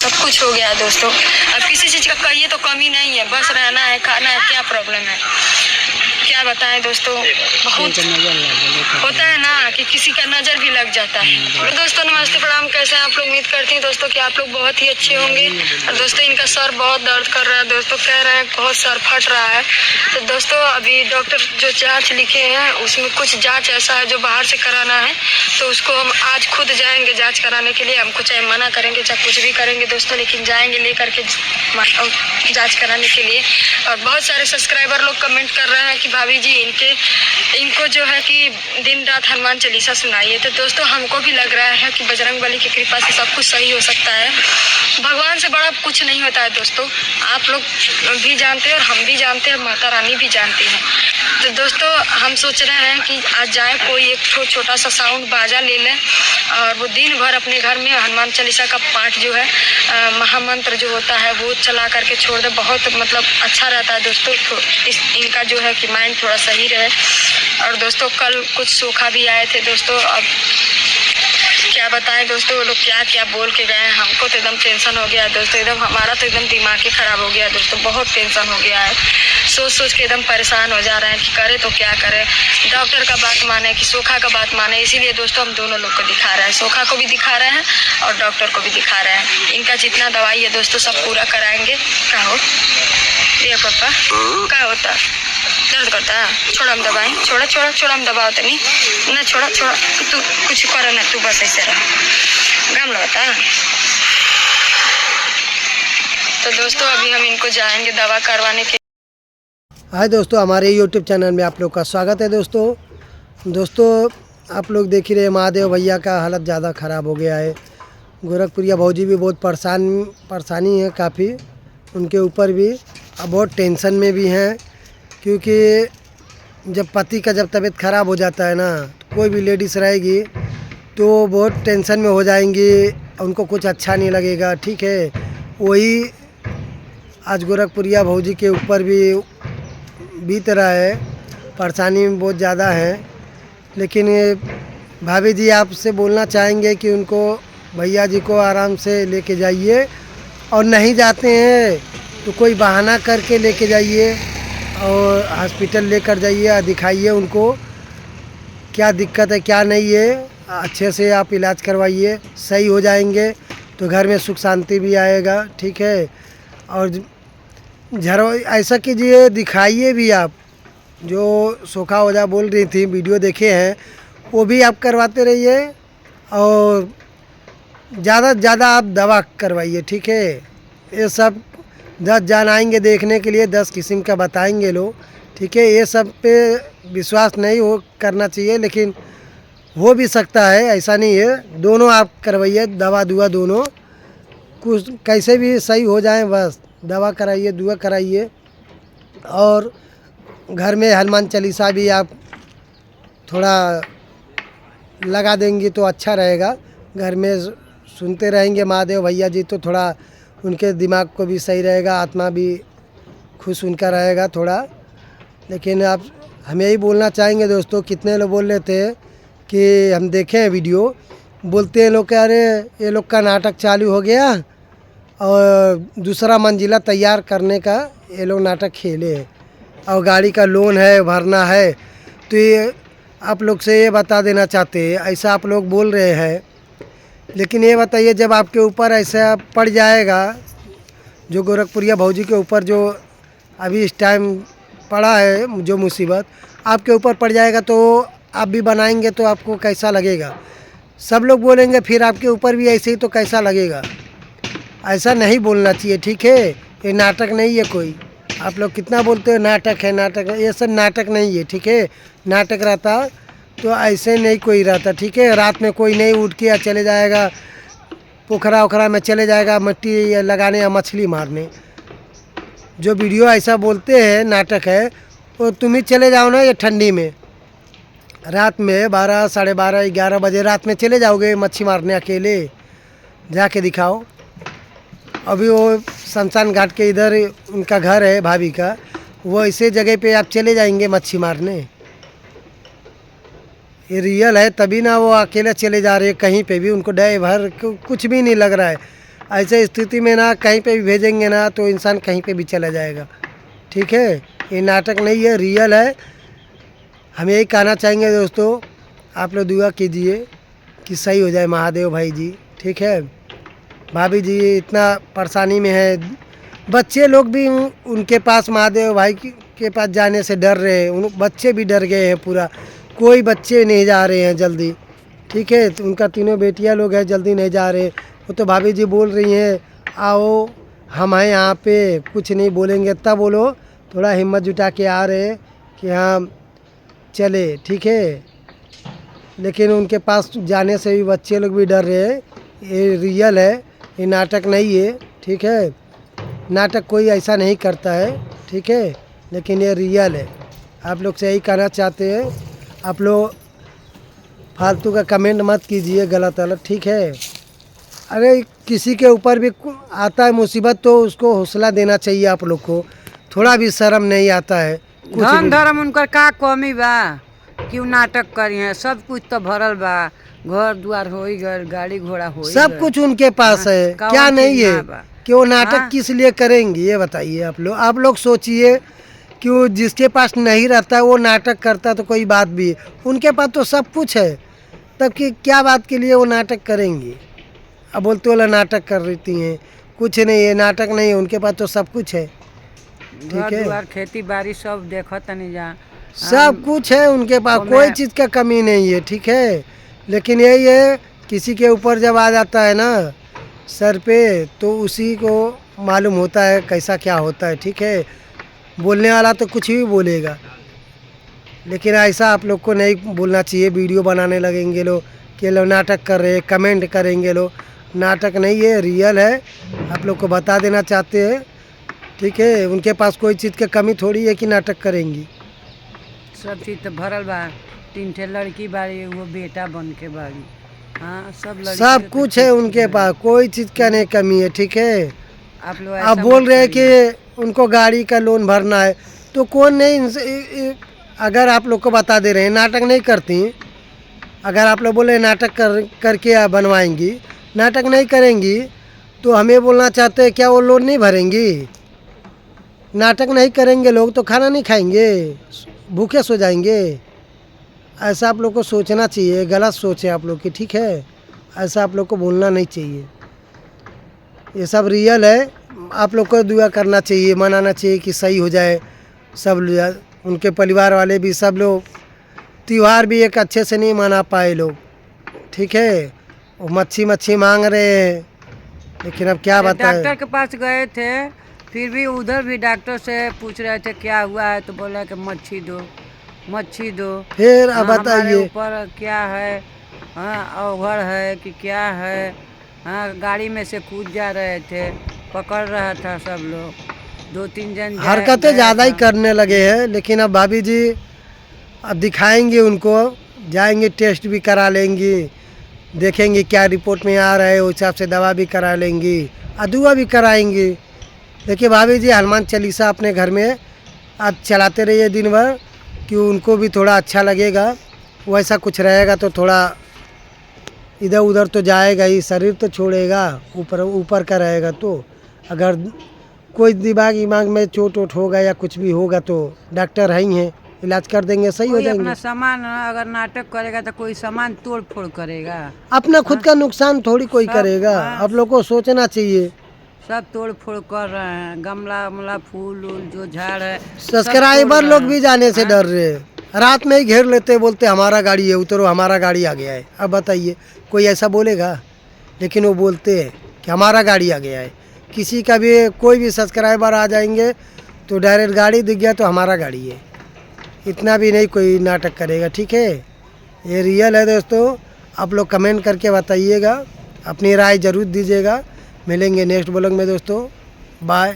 सब कुछ हो गया है दोस्तों। अब किसी चीज़ का कहिए तो कमी नहीं है, बस रहना है, खाना है, क्या प्रॉब्लम है, क्या बताएं दोस्तों। बहुत होता है ना कि किसी का नज़र भी लग जाता है। और दोस्तों नमस्ते प्रणाम, कैसे हैं आप लोग? उम्मीद करती हूँ दोस्तों कि आप लोग बहुत ही अच्छे होंगे। और दोस्तों इनका सर बहुत दर्द कर रहा है दोस्तों, कह रहे हैं बहुत सर फट रहा है। तो दोस्तों अभी डॉक्टर जो जांच लिखे हैं उसमें कुछ जांच ऐसा है जो बाहर से कराना है, तो उसको हम आज खुद जाएंगे जांच कराने के लिए। हमको चाहे मना करेंगे चाहे कुछ भी करेंगे दोस्तों, लेकिन जाएंगे लेकर के जांच कराने के लिए। और बहुत सारे सब्सक्राइबर लोग कमेंट कर रहे हैं कि भाभी जी इनको जो है कि दिन रात हनुमान चालीसा सुनाइए। तो दोस्तों हमको भी लग रहा है कि बजरंगबली की कृपा से सब कुछ सही हो सकता है। भगवान से बड़ा कुछ नहीं होता है दोस्तों, आप लोग भी जानते हैं और हम भी जानते हैं, माता रानी भी जानती हैं। तो दोस्तों हम सोच रहे हैं कि आज जाएं, कोई एक छोटा सा साउंड बाजा ले लें और वो दिन भर अपने घर में हनुमान चालीसा का पाठ जो है महामंत्र जो होता है वो चला करके छोड़ दे। बहुत मतलब अच्छा रहता है दोस्तों, इनका जो है कि माइंड थोड़ा सही रहे। और दोस्तों कल कुछ सूखा भी आए थे दोस्तों, अब क्या बताएं दोस्तों वो लोग क्या क्या बोल के गए हैं। हमको तो एकदम टेंशन हो गया है दोस्तों, एकदम हमारा तो एकदम दिमाग ही खराब हो गया है दोस्तों, बहुत टेंशन हो गया है। सोच सोच के एकदम परेशान हो जा रहे हैं कि करे तो क्या करें, डॉक्टर का बात माने कि सोखा का बात माने। इसीलिए दोस्तों हम दोनों लोग को दिखा रहे हैं, सोखा को भी दिखा रहे हैं और डॉक्टर को भी दिखा रहे हैं। इनका जितना दवाई है दोस्तों सब पूरा कराएंगे। क्या हो ये पापा, क्या होता, दर्द करता है? छोड़ा हम दबाएं, छोड़ा छोड़ा छोड़ा हम दबाओ तनी ना, छोड़ा छोड़ा, तू कुछ कर ना, तू बस ऐसे रह, घाम लगता है। तो दोस्तों अभी हम इनको जाएंगे दवा करवाने के। हाय दोस्तों, हमारे यूट्यूब चैनल में आप लोग का स्वागत है दोस्तों आप लोग देख ही रहे महादेव भैया का हालत ज़्यादा ख़राब हो गया है। गोरखपुरिया भौजी भी बहुत परेशानी है काफ़ी, उनके ऊपर भी अब बहुत टेंशन में भी हैं, क्योंकि जब पति का जब तबीयत ख़राब हो जाता है ना, तो कोई भी लेडीज़ रहेगी तो बहुत टेंशन में हो जाएंगी, उनको कुछ अच्छा नहीं लगेगा। ठीक है, वही आज गोरखपुरिया भौजी के ऊपर भी बीत रहा है, परेशानी बहुत ज़्यादा है। लेकिन भाभी जी आपसे बोलना चाहेंगे कि उनको भैया जी को आराम से लेके जाइए, और नहीं जाते हैं तो कोई बहाना करके लेके जाइए और हॉस्पिटल लेकर जाइए, दिखाइए उनको क्या दिक्कत है क्या नहीं है, अच्छे से आप इलाज करवाइए, सही हो जाएंगे तो घर में सुख शांति भी आएगा। ठीक है, और ऐसा कीजिए, दिखाइए भी आप, जो सोखा ओझा बोल रही थी वीडियो देखे हैं वो भी आप करवाते रहिए, और ज़्यादा से ज़्यादा आप दवा करवाइए। ठीक है, ये सब 10 जान आएंगे देखने के लिए, 10 किस्म का बताएंगे लोग। ठीक है, ये सब पे विश्वास नहीं हो करना चाहिए, लेकिन हो भी सकता है, ऐसा नहीं है। दोनों आप करवाइए, दवा दुआ दोनों, कुछ कैसे भी सही हो जाए, बस दवा कराइए दुआ कराइए। और घर में हनुमान चालीसा भी आप थोड़ा लगा देंगी तो अच्छा रहेगा, घर में सुनते रहेंगे महादेव भैया जी तो थोड़ा उनके दिमाग को भी सही रहेगा, आत्मा भी खुश उनका रहेगा थोड़ा। लेकिन आप हम यही बोलना चाहेंगे दोस्तों, कितने लोग बोल रहे थे कि हम देखें वीडियो, बोलते हैं लोग कि अरे ये लोग का नाटक चालू हो गया और दूसरा मंजिला तैयार करने का ये लोग नाटक खेले हैं, और गाड़ी का लोन है भरना है। तो ये आप लोग से ये बता देना चाहते हैं, ऐसा आप लोग बोल रहे हैं, लेकिन ये बताइए जब आपके ऊपर ऐसा पड़ जाएगा, जो गोरखपुरिया भौजी के ऊपर जो अभी इस टाइम पड़ा है जो मुसीबत आपके ऊपर पड़ जाएगा, तो आप भी बनाएंगे तो आपको कैसा लगेगा? सब लोग बोलेंगे फिर आपके ऊपर भी ऐसे ही, तो कैसा लगेगा? ऐसा नहीं बोलना चाहिए। ठीक है, ये नाटक नहीं है कोई, आप लोग कितना बोलते हो नाटक है नाटक है, ये सब नाटक नहीं है। ठीक है, नाटक रहता तो ऐसे नहीं कोई रहता। ठीक है, रात में कोई नहीं उठ के चले जाएगा पोखरा ओखरा में, चले जाएगा मिट्टी लगाने या मछली मारने। जो वीडियो ऐसा बोलते हैं नाटक है, वो तुम ही चले जाओ ना, ये ठंडी में रात में 12 साढ़े 12 11 बजे रात में चले जाओगे मच्छी मारने अकेले, जाके दिखाओ। अभी वो शमशान घाट के इधर उनका घर है भाभी का, वो ऐसे जगह पे आप चले जाएंगे मच्छी मारने? ये रियल है तभी ना वो अकेले चले जा रहे हैं कहीं पे भी, उनको ड्राइवर कुछ भी नहीं लग रहा है। ऐसे स्थिति में ना कहीं पे भी भेजेंगे ना तो इंसान कहीं पे भी चला जाएगा। ठीक है, ये नाटक नहीं है, रियल है। हम यही कहना चाहेंगे दोस्तों, आप लोग दुआ कीजिए कि सही हो जाए महादेव भाई जी। ठीक है, भाभी जी इतना परेशानी में है, बच्चे लोग भी उनके पास महादेव भाई के पास जाने से डर रहे हैं, उन बच्चे भी डर गए हैं पूरा, कोई बच्चे नहीं जा रहे हैं जल्दी। ठीक है, तो उनका तीनों बेटियां लोग हैं, जल्दी नहीं जा रहे। वो तो भाभी जी बोल रही हैं आओ हम हैं यहाँ पे, कुछ नहीं बोलेंगे, तब वो लोग थोड़ा हिम्मत जुटा के आ रहे हैं कि हाँ चले। ठीक है, लेकिन उनके पास जाने से भी बच्चे लोग भी डर रहे हैं। ये रियल है, ये नाटक नहीं है। ठीक है, नाटक कोई ऐसा नहीं करता है। ठीक है, लेकिन ये रियल है। आप लोग से यही कहना चाहते हैं, आप लोग फालतू का कमेंट मत कीजिए गलत अलग। ठीक है, अरे किसी के ऊपर भी आता है मुसीबत तो उसको हौसला देना चाहिए। आप लोग को थोड़ा भी शर्म नहीं आता है। कुछ धन भी धर्म उनकर का कमी बा, क्यों नाटक करी है? सब कुछ तो भरल बा, घर द्वार हो गए, गाड़ी घोड़ा हो सब कुछ उनके पास है, कौन क्या चीज नहीं है ना बा? कि वो नाटक हाँ? किस लिए करेंगे ये बताइए। आप लोग सोचिए कि वो जिसके पास नहीं रहता है वो नाटक करता तो कोई बात भी है, उनके पास तो सब कुछ है, तब कि क्या बात के लिए वो नाटक करेंगी। अब बोलते वाला नाटक कर रही हैं, कुछ नहीं है, नाटक नहीं है, उनके पास तो सब कुछ है। घर द्वार खेती बाड़ी सब देखो तनी जा, सब कुछ है उनके पास, तो कोई मैं- चीज़ का कमी नहीं है। ठीक है, लेकिन यही है किसी के ऊपर जब आ जाता है ना सर पे तो उसी को मालूम होता है कैसा क्या होता है। ठीक है, बोलने वाला तो कुछ भी बोलेगा, लेकिन ऐसा आप लोग को नहीं बोलना चाहिए। वीडियो बनाने लगेंगे लोग कि लोग नाटक कर रहे हैं, कमेंट करेंगे लोग, नाटक नहीं है, रियल है। आप लोग को बता देना चाहते हैं। ठीक है, उनके पास कोई चीज़ की कमी थोड़ी है कि नाटक करेंगी। सब चीज तो भरल बा। 3 ठे लड़की बाड़ी, वो बेटा बन के बाड़ी। हाँ, सब लड़की सब के तो कुछ है ठीक उनके पास, कोई चीज़ का नहीं कमी है। ठीक है, आप लोग अब ऐसा बोल मत रहे हैं करिए। कि उनको गाड़ी का लोन भरना है, तो कौन नहीं अगर आप लोग को बता दे रहे हैं नाटक नहीं करती, अगर आप लोग बोले नाटक करके बनवाएंगी, नाटक नहीं करेंगी तो हमें बोलना चाहते हैं क्या वो लोन नहीं भरेंगी? नाटक नहीं करेंगे लोग तो खाना नहीं खाएंगे, भूखे सो जाएंगे। ऐसा आप लोग को सोचना चाहिए, गलत सोच है आप लोग की। ठीक है, ऐसा आप लोग को बोलना नहीं चाहिए। ये सब रियल है, आप लोग को दुआ करना चाहिए, मनाना चाहिए कि सही हो जाए सब लोग, उनके परिवार वाले भी, सब लोग। त्यौहार भी एक अच्छे से नहीं मना पाए लोग। ठीक है, वो मच्छी मांग रहे हैं, लेकिन अब क्या अरे बताएं। डॉक्टर के पास गए थे, फिर भी उधर भी डॉक्टर से पूछ रहे थे क्या हुआ है, तो बोला कि मच्छी दो, मच्छी दो। फिर अब हाँ, हमारे बताइए, ऊपर क्या है? हाँ, अवघड़ है कि क्या है? हाँ, गाड़ी में से कूद जा रहे थे, पकड़ रहा था सब लोग, 2-3 जन हरकतें गया ज़्यादा ही था। करने लगे हैं। लेकिन अब भाभी जी अब दिखाएंगे उनको, जाएंगे टेस्ट भी करा लेंगी, देखेंगे क्या रिपोर्ट में आ रहा है, उस हिसाब से दवा भी करा लेंगी और दुआ भी कराएंगी। देखिए भाभी जी, हनुमान चालीसा अपने घर में आप चलाते रहिए दिन भर, कि उनको भी थोड़ा अच्छा लगेगा। वैसा कुछ रहेगा तो थोड़ा इधर उधर तो जाएगा ही, शरीर तो छोड़ेगा, ऊपर का रहेगा। तो अगर कोई दिमाग में चोट वोट होगा या कुछ भी होगा तो डॉक्टर है ही हैं, इलाज कर देंगे, सही हो कोई जाएंगे। अपना सामान अगर नाटक करेगा तो कोई सामान तोड़ फोड़ करेगा, अपना खुद का नुकसान थोड़ी कोई सब, करेगा। हाँ। आप लोग को सोचना चाहिए। सब तोड़ फोड़ कर रहे हैं, गमला उमला फूल उल जो झाड़ है सब सब्सक्राइबर तोड़ लोग रहे भी हैं। जाने से हाँ? डर रहे हैं, रात में ही घेर लेते, बोलते हमारा गाड़ी है, उतरो हमारा गाड़ी आ गया है। अब बताइए कोई ऐसा बोलेगा? लेकिन वो बोलते हैं कि हमारा गाड़ी आ गया है। किसी का भी कोई भी सब्सक्राइबर आ जाएंगे तो डायरेक्ट गाड़ी दिख गया तो हमारा गाड़ी है, इतना भी नहीं कोई नाटक करेगा। ठीक है, ये रियल है दोस्तों। आप लोग कमेंट करके बताइएगा, अपनी राय ज़रूर दीजिएगा। मिलेंगे नेक्स्ट ब्लॉग में दोस्तों, बाय।